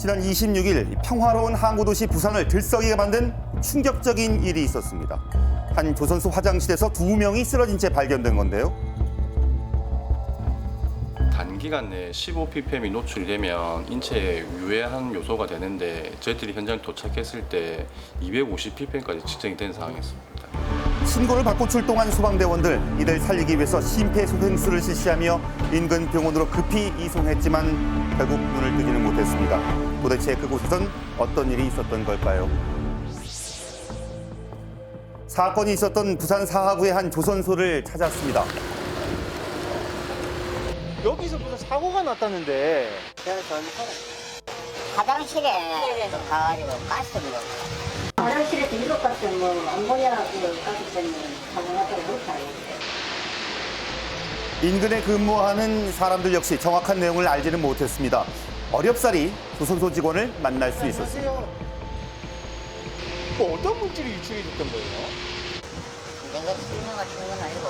지난 26일 평화로운 항구도시 부산을 들썩이게 만든 충격적인 일이 있었습니다. 한 조선소 화장실에서 2명이 쓰러진 채 발견된 건데요. 단기간 내에 15ppm이 노출이 되면 인체에 유해한 요소가 되는데 저희들이 현장 도착했을 때 250ppm까지 측정이 된 상황이었습니다. 신고를 받고 출동한 소방대원들, 이들 살리기 위해서 심폐소생술을 실시하며 인근 병원으로 급히 이송했지만 결국 눈을 뜨지는 못했습니다. 도대체 그곳에선 어떤 일이 있었던 걸까요? 사건이 있었던 부산 사하구의 한 조선소를 찾았습니다. 여기서 무슨 사고가 났다는데. 화장실에 가가지고 가스를 화장실에서 일곱 가스 암모니아 가스 때문에 사고 났다고 그렇게 알고 있어요. 인근에 근무하는 사람들 역시 정확한 내용을 알지는 못했습니다. 어렵사리 조선소 직원을 만날 수 있었습니다. 뭐 어떤 물질이 유출이 됐던 거예요? 내가 실명을 주는 건 아니고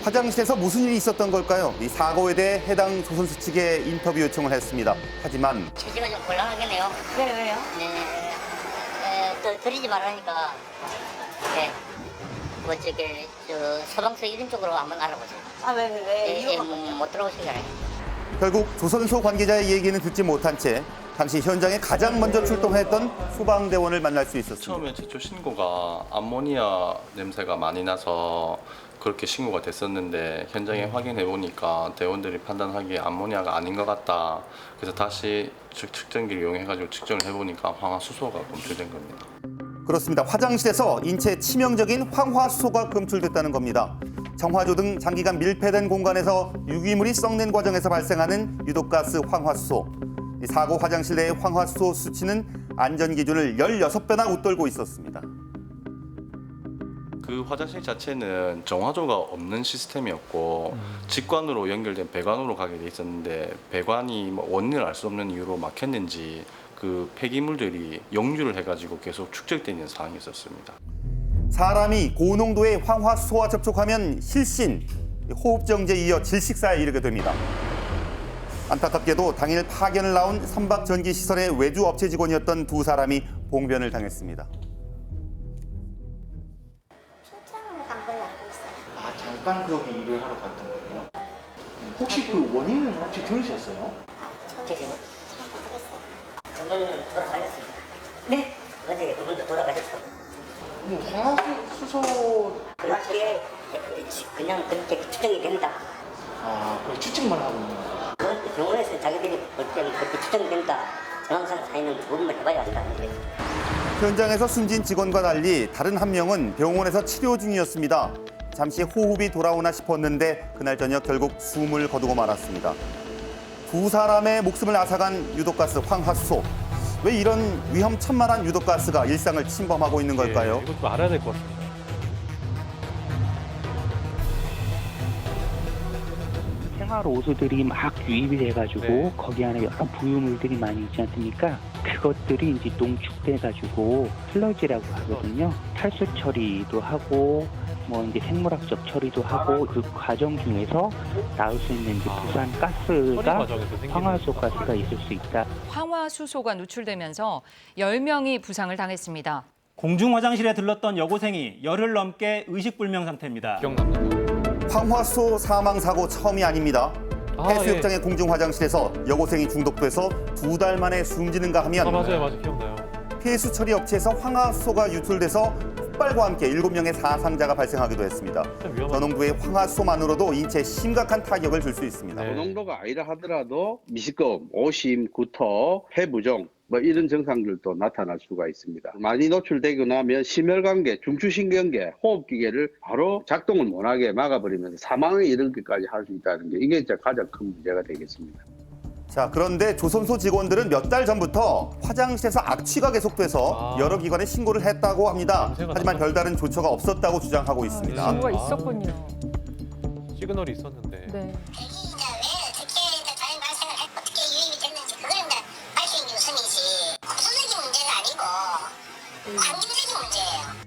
화장실에서 무슨 일이 있었던 걸까요? 이 사고에 대해 해당 조선소 측에 인터뷰 요청을 했습니다. 하지만 처지가 좀 곤란하겠네요. 왜요? 네, 또 드리지 말라니까. 네, 뭐 저기 서방서 이런 쪽으로 한번 알아보세요. 왜? 못 들어오시잖아요. 결국 조선소 관계자의 얘기는 듣지 못한 채 당시 현장에 가장 먼저 출동했던 소방대원을 만날 수 있었습니다. 처음에 제초 신고가 암모니아 냄새가 많이 나서 그렇게 신고가 됐었는데 현장에 확인해 보니까 대원들이 판단하기에 암모니아가 아닌 것 같다. 그래서 다시 측정기를 이용해가지고 측정을 해보니까 황화수소가 검출된 겁니다. 그렇습니다. 화장실에서 인체에 치명적인 황화수소가 검출됐다는 겁니다. 정화조 등 장기간 밀폐된 공간에서 유기물이 썩는 과정에서 발생하는 유독가스 황화수소. 이 사고 화장실 내의 황화수소 수치는 안전기준을 16배나 웃돌고 있었습니다. 그 화장실 자체는 정화조가 없는 시스템이었고 직관으로 연결된 배관으로 가게 돼 있었는데 배관이 원인을 알 수 없는 이유로 막혔는지 그 폐기물들이 역류를 해가지고 계속 축적되는 상황이 있었습니다. 사람이 고농도의 황화수소와 접촉하면 실신, 호흡정지에 이어 질식사에 이르게 됩니다. 안타깝게도 당일 파견을 나온 선박전기시설의 외주 업체 직원이었던 두 사람이 봉변을 당했습니다. 잠깐 거기 일을 하러 갔던 거예요? 혹시 그 원인은 혹시 들으셨어요? 그분은 돌아가셨습니다. 네? 어제 그분도 돌아가셨어. 황화수소 그렇게 그냥 그렇게 추정이 된다. 그 추측만 하고 있는 거예요? 그 병원에서 자기들이 볼 때는 그렇게 추정이 된다. 정황상 사인은 부분만 해봐야 한다는 거예요. 현장에서 숨진 직원과 달리 다른 한 명은 병원에서 치료 중이었습니다. 잠시 호흡이 돌아오나 싶었는데 그날 저녁 결국 숨을 거두고 말았습니다. 두 사람의 목숨을 앗아간 유독가스 황화수소. 왜 이런 위험천만한 유독가스가 일상을 침범하고 있는 걸까요? 이것 좀 알아야 될 것 같습니다. 생활 오수들이 막 유입이 돼가지고 네. 거기 안에 여러 부유물들이 많이 있지 않습니까? 그것들이 이제 농축돼가지고 슬러지라고 하거든요. 탈수 처리도 하고 뭐 이제 생물학적 처리도 하고 그 과정 중에서 나올 수 있는 이제 부산 가스가 황화수소 가스가 있을 수 있다. 황화수소가 누출되면서 10명이 부상을 당했습니다. 공중 화장실에 들렀던 여고생이 열흘 넘게 의식불명 상태입니다. 기억납니다. 황화수소 사망 사고 처음이 아닙니다. 해수욕장의 공중 화장실에서 여고생이 중독돼서 2달 만에 숨지는가 하면 맞아요. 기억나요. 폐수 처리 업체에서 황화수소가 유출돼서 폭발과 함께 7명의 사상자가 발생하기도 했습니다. 저농도의 황화수소만으로도 인체에 심각한 타격을 줄 수 있습니다. 네. 고농도가 아니라 하더라도 미식검, 오심, 구토, 폐부종 이런 증상들도 나타날 수가 있습니다. 많이 노출되고 나면 심혈관계, 중추신경계, 호흡기계를 바로 작동을 못하게 막아버리면서 사망에 이르기까지 할 수 있다는 게 이게 가장 큰 문제가 되겠습니다. 자, 그런데 조선소 직원들은 몇 달 전부터 화장실에서 악취가 계속돼서 여러 기관에 신고를 했다고 합니다. 하지만 별다른 조처가 없었다고 주장하고 있습니다. 신고가 있었군요. 시그널이 있었는데. 네. 왜 어떻게 자연 발생을 어떻게 유입이 됐는지 그거는 알 수 있는 우선이지. 구조적인 문제가 아니고 환경적인 문제예요.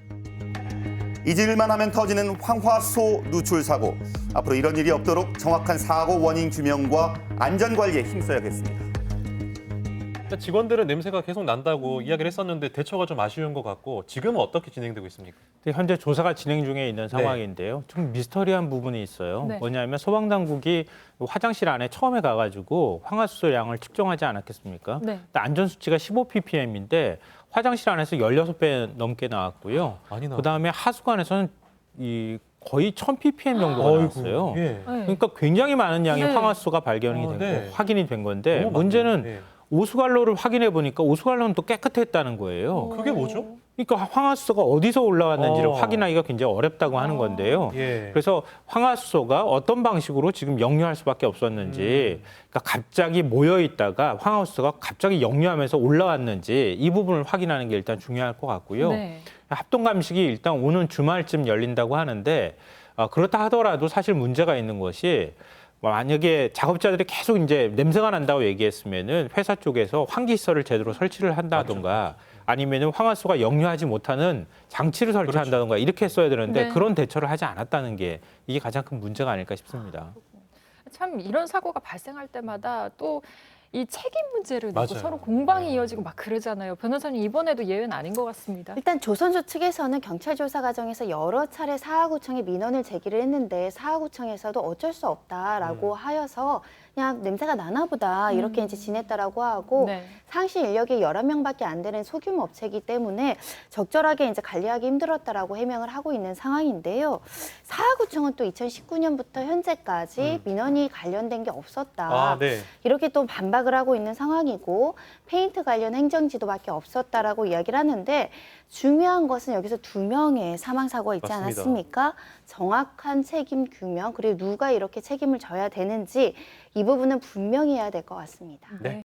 잊을만 하면 터지는 황화수소 누출 사고. 앞으로 이런 일이 없도록 정확한 사고 원인 규명과 안전관리에 힘써야겠습니다. 일단 직원들은 냄새가 계속 난다고 이야기를 했었는데 대처가 좀 아쉬운 것 같고 지금은 어떻게 진행되고 있습니까? 현재 조사가 진행 중에 있는 상황인데요. 좀 미스터리한 부분이 있어요. 네. 뭐냐면 소방당국이 화장실 안에 처음에 가가지고 황화수소 양을 측정하지 않았겠습니까? 네. 안전수치가 15ppm인데 화장실 안에서 16배 넘게 나왔고요. 많이 나왔 그다음에 하수관에서는 거의 1000ppm 정도가 나왔어요. 예. 그러니까 굉장히 많은 양의 네. 황화수소가 발견이 된 네. 확인이 된 건데 너무 문제는 많네요. 예. 오수관로를 확인해 보니까 오수관로는 또 깨끗했다는 거예요. 그게 뭐죠? 그러니까 황화수소가 어디서 올라왔는지를 확인하기가 굉장히 어렵다고 하는 건데요. 예. 그래서 황화수소가 어떤 방식으로 지금 역류할 수밖에 없었는지, 그러니까 갑자기 모여 있다가 황화수소가 갑자기 역류하면서 올라왔는지 이 부분을 확인하는 게 일단 중요할 것 같고요. 네. 합동 감식이 일단 오는 주말쯤 열린다고 하는데 그렇다 하더라도 사실 문제가 있는 것이 만약에 작업자들이 계속 이제 냄새가 난다고 얘기했으면은 회사 쪽에서 환기시설을 제대로 설치를 한다던가 아니면은 황화수소가 역류하지 못하는 장치를 설치한다던가 이렇게 했어야 되는데 네. 그런 대처를 하지 않았다는 게 이게 가장 큰 문제가 아닐까 싶습니다. 참 이런 사고가 발생할 때마다 또 이 책임 문제를 두고 맞아요. 서로 공방이 이어지고 막 그러잖아요. 변호사님 이번에도 예외는 아닌 것 같습니다. 일단 조선소 측에서는 경찰 조사 과정에서 여러 차례 사하구청에 민원을 제기를 했는데 사하구청에서도 어쩔 수 없다라고 하여서 그냥 냄새가 나나 보다 이렇게 이제 지냈다라고 하고 네. 상시 인력이 11명밖에 안 되는 소규모 업체이기 때문에 적절하게 이제 관리하기 힘들었다라고 해명을 하고 있는 상황인데요. 사하구청은 또 2019년부터 현재까지 민원이 관련된 게 없었다. 아, 네. 이렇게 또 반박을 하고 있는 상황이고 페인트 관련 행정지도밖에 없었다라고 이야기를 하는데 중요한 것은 여기서 2명의 사망 사고가 있지 맞습니다. 않았습니까? 정확한 책임 규명 그리고 누가 이렇게 책임을 져야 되는지 이 부분은 분명히 해야 될 것 같습니다. 네.